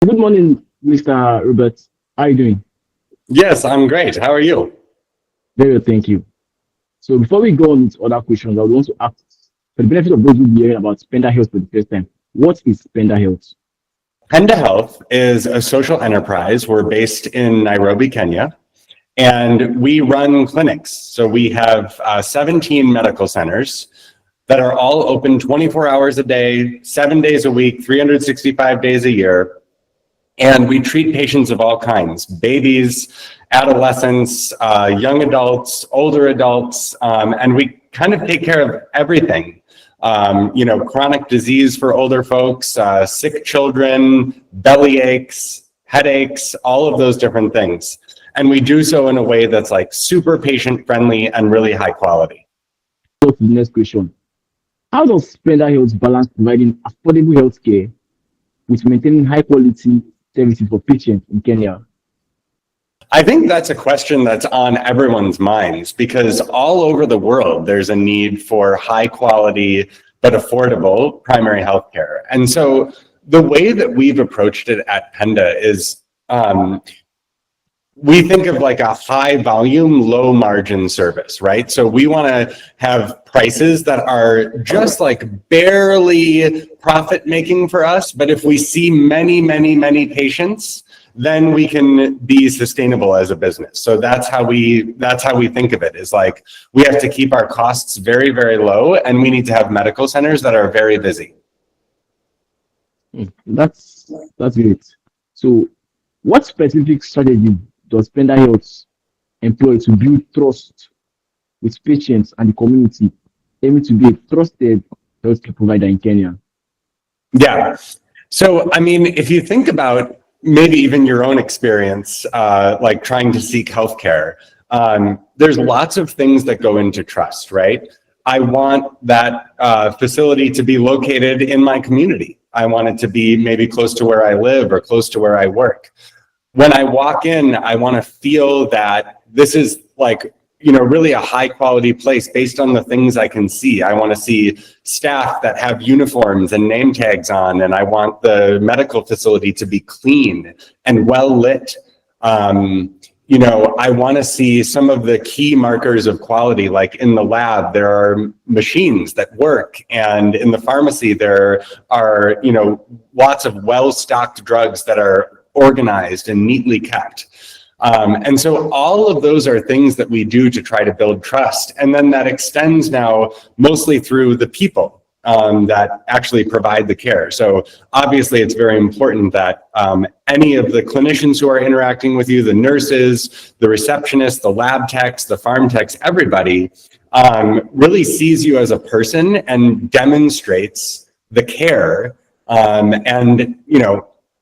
Good morning, Mr. Robert. How are you doing? Yes, I'm great. How are you? Very well, thank you. So before we go on with other questions, I would want to ask, for the benefit of those who be hearing about Penda Health for the first time, what is Penda Health? Penda Health is a social enterprise. We're based in Nairobi, Kenya, and we run clinics. So we have 17 medical centers that are all open 24 hours a day, 7 days a week, 365 days a year. And we treat patients of all kinds, babies, adolescents, young adults, older adults, and we kind of take care of everything. Chronic disease for older folks, sick children, belly aches, headaches, all of those different things. And we do so in a way that's like super patient friendly and really high quality. Go to the next question. How does Penda Health balance providing affordable healthcare with maintaining high quality services for patients in Kenya? I think that's a question that's on everyone's minds because all over the world, there's a need for high quality but affordable primary health care. And so the way that we've approached it at Penda is we think of like a high volume, low margin service, right? So we want to have prices that are just like barely profit making for us. But if we see many, many, many patients, then we can be sustainable as a business. So that's how we think of it, is like we have to keep our costs very, very low, and we need to have medical centers that are very busy. That's great. So what specific strategy does Penda Health employ to build trust with patients and the community, aiming to be a trusted healthcare provider in Kenya? Yeah. So, I mean, if you think about maybe even your own experience, like trying to seek healthcare, there's lots of things that go into trust, right? I want that facility to be located in my community. I want it to be maybe close to where I live or close to where I work. When I walk in, I want to feel that this is like, really a high quality place based on the things I can see. I want to see staff that have uniforms and name tags on, and I want the medical facility to be clean and well lit. I want to see some of the key markers of quality, like in the lab, there are machines that work, and in the pharmacy, there are, lots of well-stocked drugs that are organized and neatly kept. And so all of those are things that we do to try to build trust. And then that extends now mostly through the people that actually provide the care. So obviously it's very important that any of the clinicians who are interacting with you, the nurses, the receptionists, the lab techs, the farm techs, everybody really sees you as a person and demonstrates the care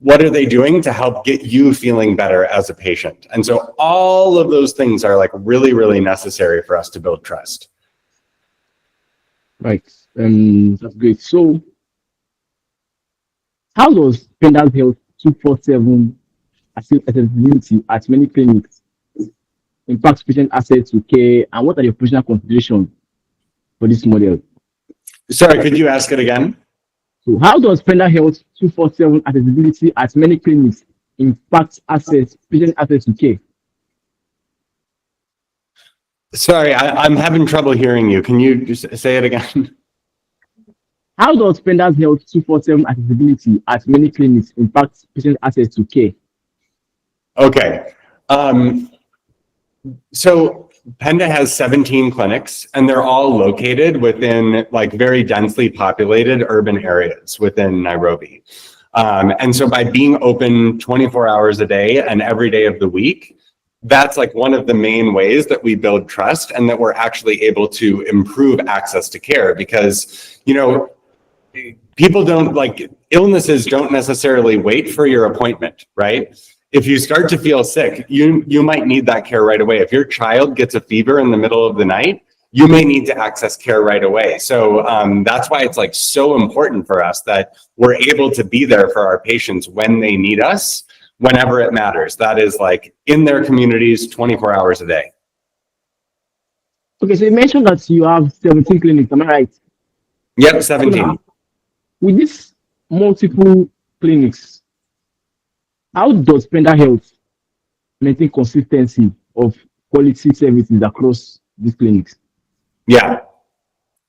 what are they doing to help get you feeling better as a patient? And so all of those things are like really, really necessary for us to build trust. Right. That's great. So how does Penda Health 247 accessibility at many clinics impact patient access to care, and what are the operational considerations for this model? Sorry, could you ask it again? So how does Penda Health 247 accessibility at many clinics impact patient access to care? Sorry, I'm having trouble hearing you. Can you just say it again? How does Penda Health 247 accessibility at many clinics impact patient access to care? Okay. So Penda has 17 clinics, and they're all located within like very densely populated urban areas within Nairobi. And so by being open 24 hours a day and every day of the week, that's like one of the main ways that we build trust and that we're actually able to improve access to care, because, people illnesses don't necessarily wait for your appointment, right? If you start to feel sick, you might need that care right away. If your child gets a fever in the middle of the night, you may need to access care right away. So that's why it's like so important for us that we're able to be there for our patients when they need us, whenever it matters. That is like in their communities, 24 hours a day. Okay, so you mentioned that you have 17 clinics, am I right? Yep, 17. With these multiple clinics, How does Penda Health maintain consistency of quality services across these clinics? Yeah.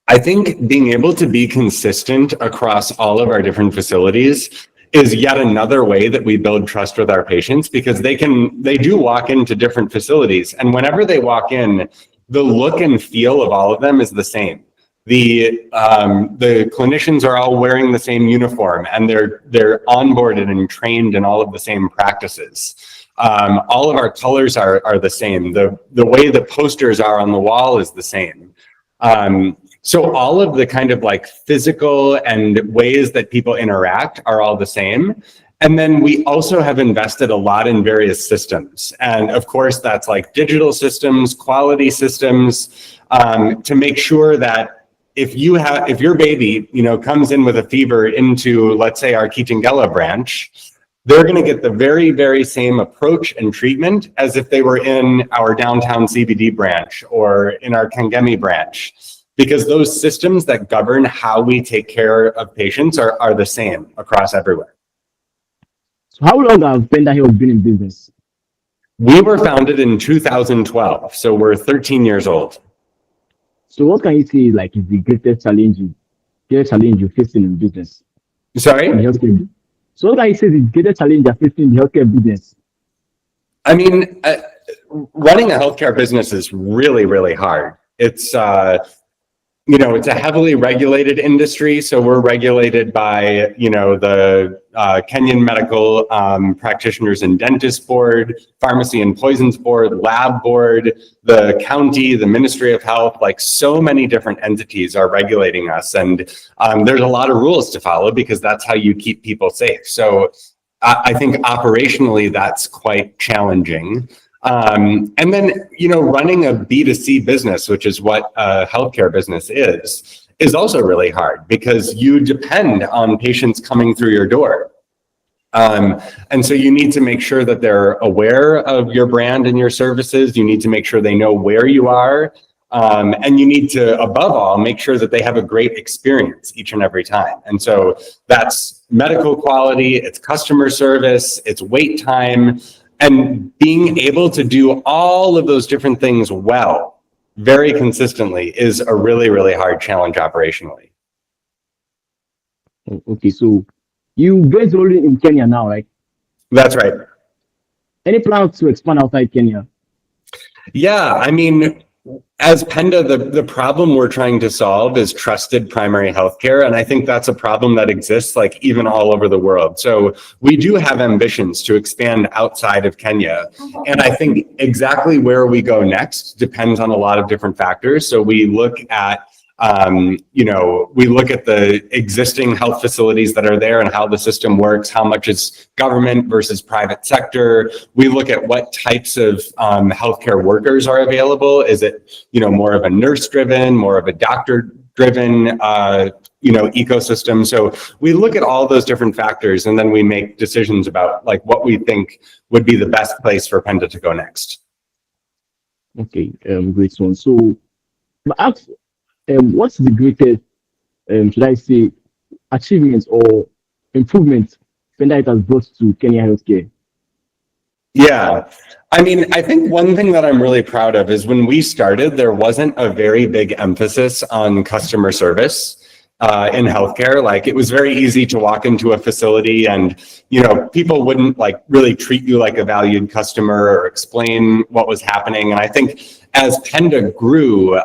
I think being able to be consistent across all of our different facilities is yet another way that we build trust with our patients, because they do walk into different facilities, and whenever they walk in, the look and feel of all of them is the same. The clinicians are all wearing the same uniform, and they're onboarded and trained in all of the same practices. All of our colors are the same. The way the posters are on the wall is the same. So all of the kind of like physical and ways that people interact are all the same. And then we also have invested a lot in various systems. And of course, that's like digital systems, quality systems, to make sure that if your baby, comes in with a fever into, let's say, our Kitengela branch, they're going to get the very, very same approach and treatment as if they were in our downtown CBD branch or in our Kangemi branch, because those systems that govern how we take care of patients are the same across everywhere. So how long have Penda Health been in business? We were founded in 2012, so we're 13 years old. So what can you say like is the greatest challenge you're facing in business? Sorry? In healthcare? So what can you say is the greatest challenge you're facing in the healthcare business? I mean, running a healthcare business is really, really hard. It's it's a heavily regulated industry. So we're regulated by, the Kenyan Medical Practitioners and Dentists Board, Pharmacy and Poisons Board, Lab Board, the county, the Ministry of Health, like so many different entities are regulating us. And there's a lot of rules to follow, because that's how you keep people safe. So I think operationally, that's quite challenging. And then, running a B2C business, which is what a healthcare business is also really hard, because you depend on patients coming through your door. And so you need to make sure that they're aware of your brand and your services. You need to make sure they know where you are. And you need to, above all, make sure that they have a great experience each and every time. And so that's medical quality, it's customer service, it's wait time. And being able to do all of those different things well, very consistently, is a really, really hard challenge operationally. Okay, so you guys only in Kenya now, right? That's right. Any plans to expand outside Kenya? Yeah, I mean, as Penda, the problem we're trying to solve is trusted primary healthcare. And I think that's a problem that exists like even all over the world. So we do have ambitions to expand outside of Kenya. And I think exactly where we go next depends on a lot of different factors. So we look at we look at the existing health facilities that are there and how the system works, how much is government versus private sector. We look at what types of healthcare workers are available. Is it, more of a nurse-driven, more of a doctor-driven, ecosystem? So we look at all those different factors, and then we make decisions about like what we think would be the best place for Penda to go next. Okay, great one. So, what's the greatest, should I say, achievements or improvements Penda Health has brought to Kenya healthcare? Yeah, I mean, I think one thing that I'm really proud of is when we started, there wasn't a very big emphasis on customer service in healthcare. Like, it was very easy to walk into a facility and, people wouldn't like really treat you like a valued customer or explain what was happening. And I think as Penda grew,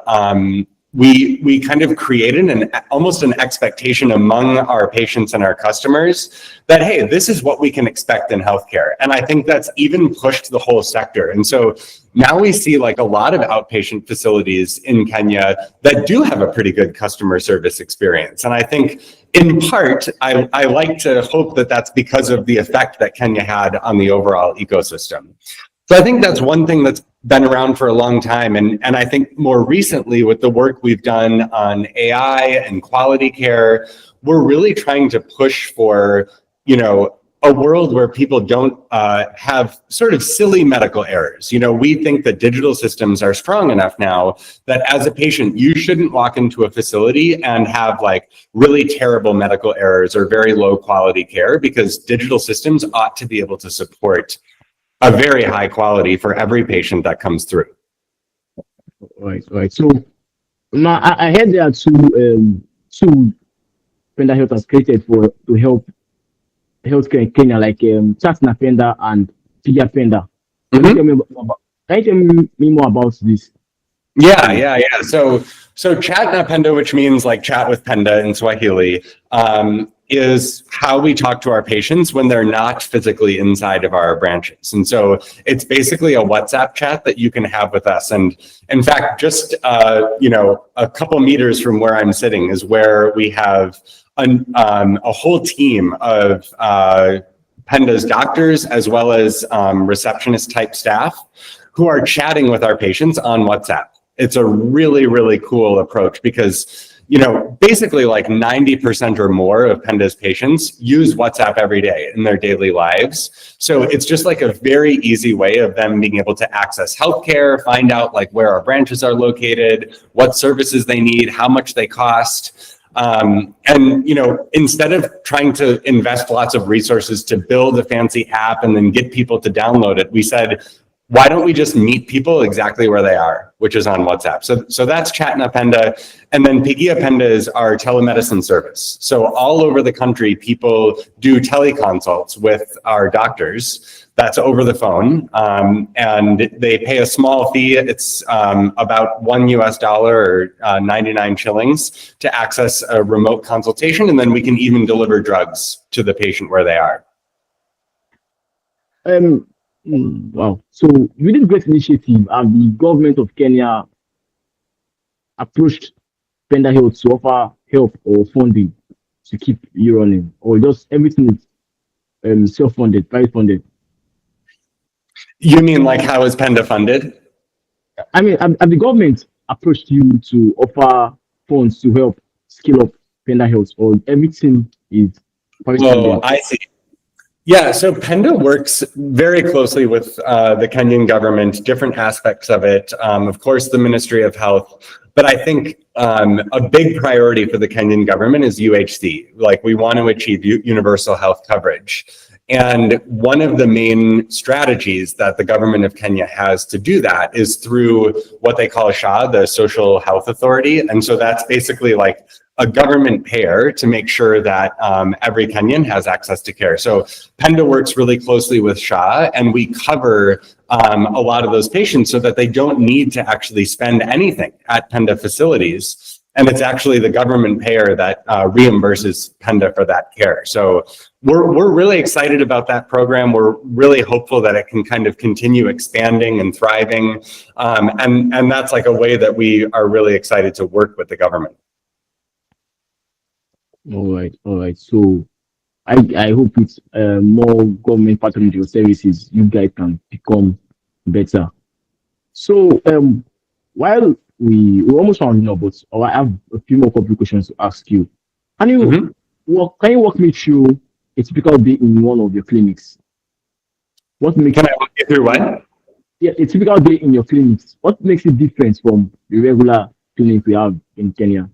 we kind of created almost an expectation among our patients and our customers that, hey, this is what we can expect in healthcare. And I think that's even pushed the whole sector. And so now we see like a lot of outpatient facilities in Kenya that do have a pretty good customer service experience. And I think in part, I like to hope that that's because of the effect that Kenya had on the overall ecosystem. So I think that's one thing that's been around for a long time. And I think more recently with the work we've done on AI and quality care, we're really trying to push for, a world where people don't have sort of silly medical errors. We think that digital systems are strong enough now that as a patient, you shouldn't walk into a facility and have like really terrible medical errors or very low quality care, because digital systems ought to be able to support a very high quality for every patient that comes through. Right. So now I heard there are two Penda Health has created to help healthcare in Kenya, like Chat na Penda and Penda. Can you tell me about, can you tell me more about this? Yeah. So chat na Penda, which means like chat with Penda in Swahili, is how we talk to our patients when they're not physically inside of our branches. And so it's basically a WhatsApp chat that you can have with us. And in fact, just a couple meters from where I'm sitting is where we have a whole team of Penda's doctors, as well as receptionist type staff, who are chatting with our patients on WhatsApp. It's a really, really cool approach because basically like 90% or more of Penda's patients use WhatsApp every day in their daily lives. So it's just like a very easy way of them being able to access healthcare, find out like where our branches are located, what services they need, how much they cost. And instead of trying to invest lots of resources to build a fancy app and then get people to download it, we said, why don't we just meet people exactly where they are, which is on WhatsApp. So that's Chat na Penda. And then Pigia Penda is our telemedicine service. So all over the country, people do teleconsults with our doctors. That's over the phone. And they pay a small fee. It's about $1 or 99 shillings to access a remote consultation. And then we can even deliver drugs to the patient where they are. Wow. So with this great initiative, have the government of Kenya approached Penda Health to offer help or funding to keep you running, or just everything is self-funded, private funded? You mean like how is Penda funded? I mean, have the government approached you to offer funds to help scale up Penda Health, or everything is private funded? Oh, I see. Yeah, so Penda works very closely with the Kenyan government, different aspects of it, of course, the Ministry of Health. But I think a big priority for the Kenyan government is UHC. Like, we want to achieve universal health coverage. And one of the main strategies that the government of Kenya has to do that is through what they call SHA, the Social Health Authority. And so that's basically like a government payer to make sure that every Kenyan has access to care. So Penda works really closely with SHA, and we cover a lot of those patients so that they don't need to actually spend anything at Penda facilities. And it's actually the government payer that reimburses Penda for that care. So we're really excited about that program. We're really hopeful that it can kind of continue expanding and thriving. And that's like a way that we are really excited to work with the government. All right. So I hope with more government partnering with your services, you guys can become better. So while we almost rounding up, but I have a few more couple questions to ask you. Can you walk me through a typical day in one of your clinics? What makes Can I walk you through what? Yeah, a typical day in your clinics. What makes it different from the regular clinic we have in Kenya?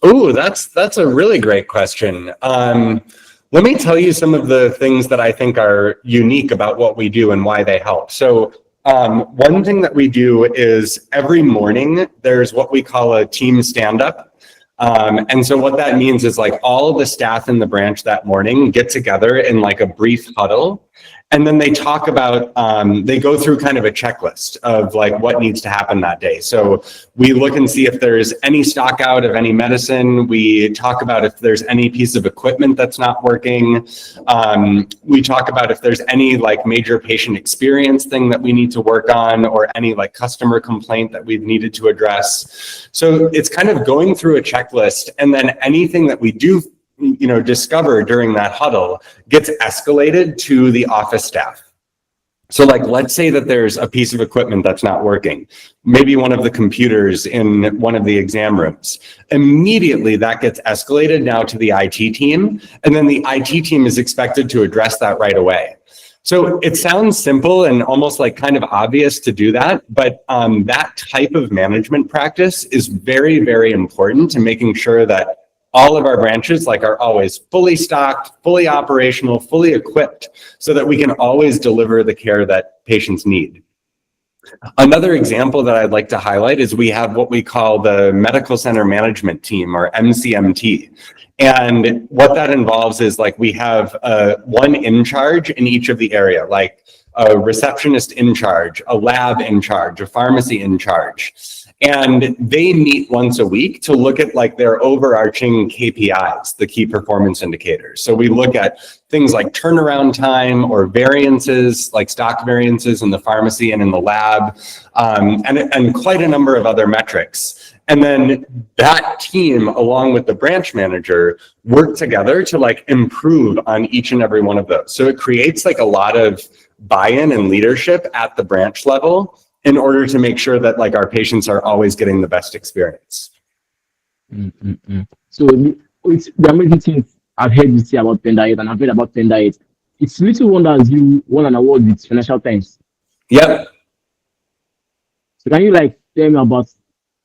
Oh, that's a really great question. Let me tell you some of the things that I think are unique about what we do and why they help. So one thing that we do is every morning there's what we call a team stand-up. And so what that means is like all of the staff in the branch that morning get together in like a brief huddle. And then they talk about, they go through kind of a checklist of like what needs to happen that day. So we look and see if there's any stock out of any medicine. We talk about if there's any piece of equipment that's not working. We talk about if there's any like major patient experience thing that we need to work on, or any like customer complaint that we've needed to address. So it's kind of going through a checklist, and then anything that we do discover during that huddle gets escalated to the office staff. So like, let's say that there's a piece of equipment that's not working, maybe one of the computers in one of the exam rooms. Immediately that gets escalated now to the IT team, and then the IT team is expected to address that right away. So it sounds simple and almost like kind of obvious to do that, but that type of management practice is very, very important to making sure that all of our branches like are always fully stocked, fully operational, fully equipped, so that we can always deliver the care that patients need. Another example that I'd like to highlight is we have what we call the Medical Center Management Team, or MCMT. And what that involves is like we have one in charge in each of the area, like a receptionist in charge, a lab in charge, a pharmacy in charge. And they meet once a week to look at like their overarching KPIs, the key performance indicators. So we look at things like turnaround time or variances, like stock variances in the pharmacy and in the lab, and quite a number of other metrics. And then that team, along with the branch manager, work together to like improve on each and every one of those. So it creates like a lot of buy-in and leadership at the branch level in order to make sure that like our patients are always getting the best experience. So it's the amazing things I've heard you say about Penda Health, and I've heard about Penda Health. It's little wonder as you won an award with Financial Times. Yep. So can you like tell me about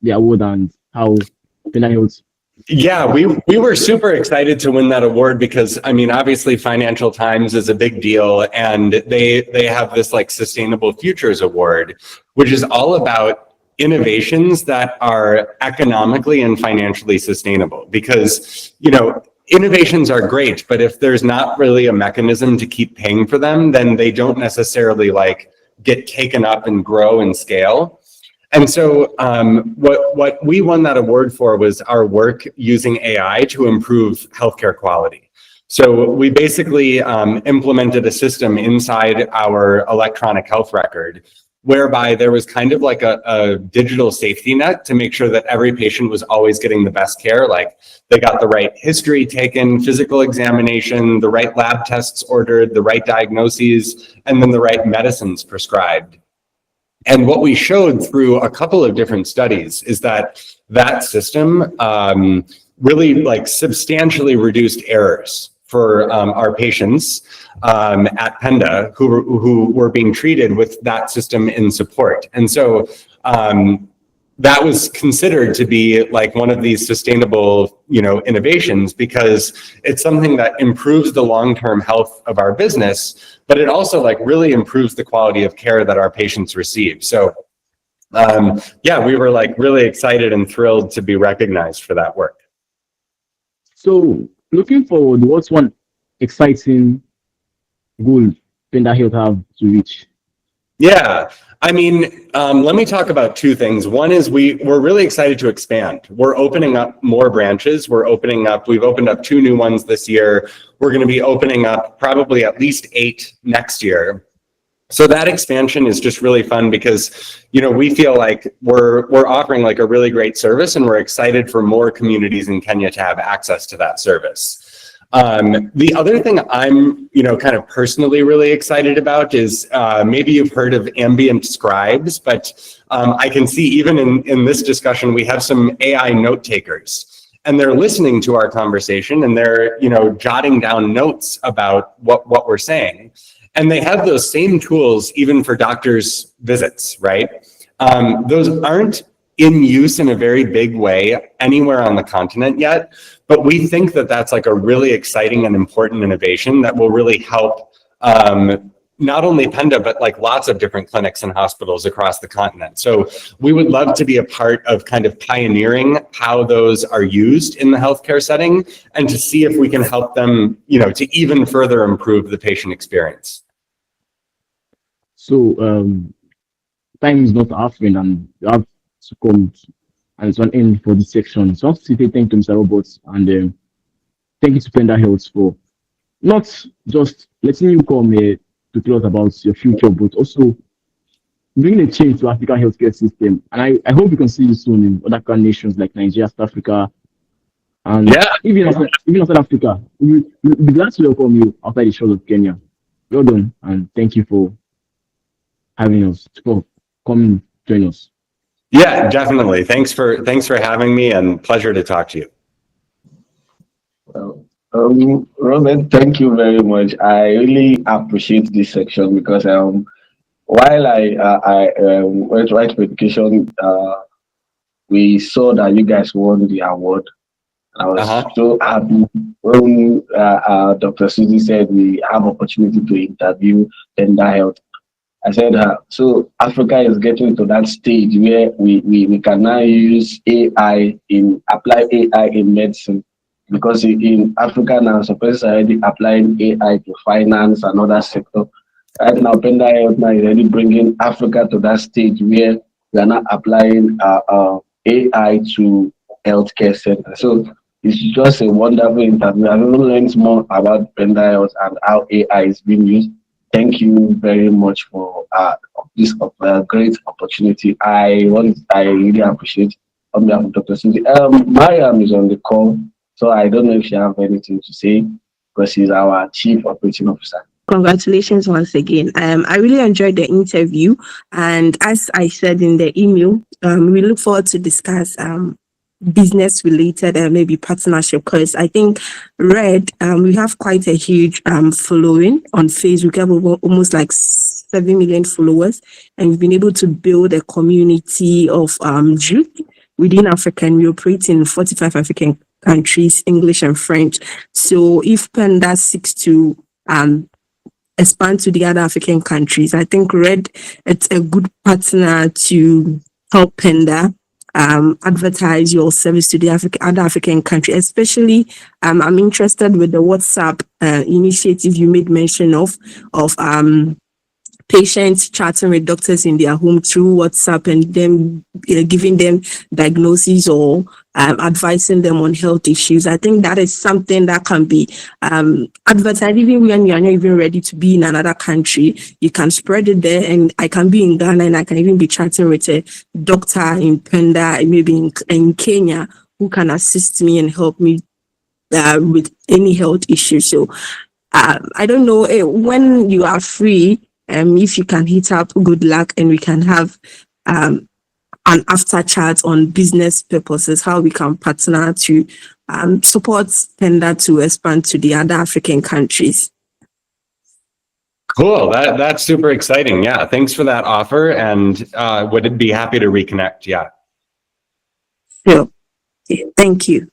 the award and how Penda Health? Yeah, we were super excited to win that award because, I mean, obviously Financial Times is a big deal, and they have this like Sustainable Futures Award, which is all about innovations that are economically and financially sustainable. Because, you know, innovations are great, but if there's not really a mechanism to keep paying for them, then they don't necessarily like get taken up and grow and scale. And so what we won that award for was our work using AI to improve healthcare quality. So we basically implemented a system inside our electronic health record whereby there was kind of like a digital safety net to make sure that every patient was always getting the best care. Like they got the right history taken, physical examination, the right lab tests ordered, the right diagnoses, and then the right medicines prescribed. And what we showed through a couple of different studies is that that system really like substantially reduced errors for our patients at Penda who were being treated with that system in support. And so that was considered to be like one of these sustainable, you know, innovations, because it's something that improves the long-term health of our business, but it also like really improves the quality of care that our patients receive. So yeah, we were like really excited and thrilled to be recognized for that work. So looking forward, what's one exciting goal Penda Health have to reach? Yeah, I mean, let me talk about two things. One is we're really excited to expand. We're opening up more branches. We've opened up 2 new ones this year. We're going to be opening up probably at least 8 next year. So that expansion is just really fun because, you know, we feel like we're offering like a really great service, and we're excited for more communities in Kenya to have access to that service. The other thing I'm, you know, kind of personally really excited about is maybe you've heard of ambient scribes, but I can see even in this discussion, we have some AI note takers, and they're listening to our conversation, and they're, you know, jotting down notes about what we're saying. And they have those same tools even for doctors' visits, right? Those aren't in use in a very big way anywhere on the continent yet, but we think that that's like a really exciting and important innovation that will really help not only Penda, but like lots of different clinics and hospitals across the continent. So we would love to be a part of kind of pioneering how those are used in the healthcare setting, and to see if we can help them, you know, to even further improve the patient experience. So time is not our friend, and we have to come and it's an end for this section. So I want to say thank you, Mr. Roberts, and thank you to Penda Health for not just letting you come here to tell us about your future, but also bringing a change to African healthcare system. And I hope we can see you soon in other nations like Nigeria, South Africa, and Yeah, even outside Africa. We'll be glad to welcome you outside the shores of Kenya. Well done, and thank you for having us, for coming join us. Yeah, definitely. Thanks for having me, and pleasure to talk to you. Well, Robert, thank you very much. I really appreciate this section because while I went right for education, we saw that you guys won the award. I was Uh-huh. so happy when Dr. Susie said we have opportunity to interview Penda Health. I said, so Africa is getting to that stage where we can now use apply AI in medicine. Because in Africa now, some places are already applying AI to finance and other sector. Right now, Penda Health now is already bringing Africa to that stage where we are not applying AI to healthcare center. So it's just a wonderful interview. I've even learned more about Penda Health and how AI is being used. Thank you very much for this great opportunity. I really appreciate on behalf of Dr. Cindy. Mariam is on the call, so I don't know if you have anything to say because she's our chief operating officer. Congratulations once again. I really enjoyed the interview, and as I said in the email, we look forward to discuss business related and maybe partnership, because I think we have quite a huge following on Facebook. We have almost like 7 million followers, and we've been able to build a community of youth within Africa, and we operate in 45 African countries, English and French. So if Penda seeks to expand to the other African countries, I think it's a good partner to help Penda advertise your service to the other African country. Especially, I'm interested with the WhatsApp initiative you made mention of patients chatting with doctors in their home through WhatsApp, and them giving them diagnoses or advising them on health issues. I think that is something that can be advertised even when you are not even ready to be in another country. You can spread it there, and I can be in Ghana and I can even be chatting with a doctor in Penda, maybe in Kenya, who can assist me and help me with any health issue. So I don't know when you are free. If you can hit up, good luck, and we can have an after chat on business purposes, how we can partner to support Penda to expand to the other African countries. Cool. That's super exciting. Yeah. Thanks for that offer, and would be happy to reconnect. Yeah. So, thank you.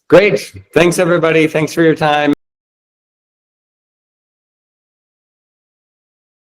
Great. Thanks, everybody. Thanks for your time.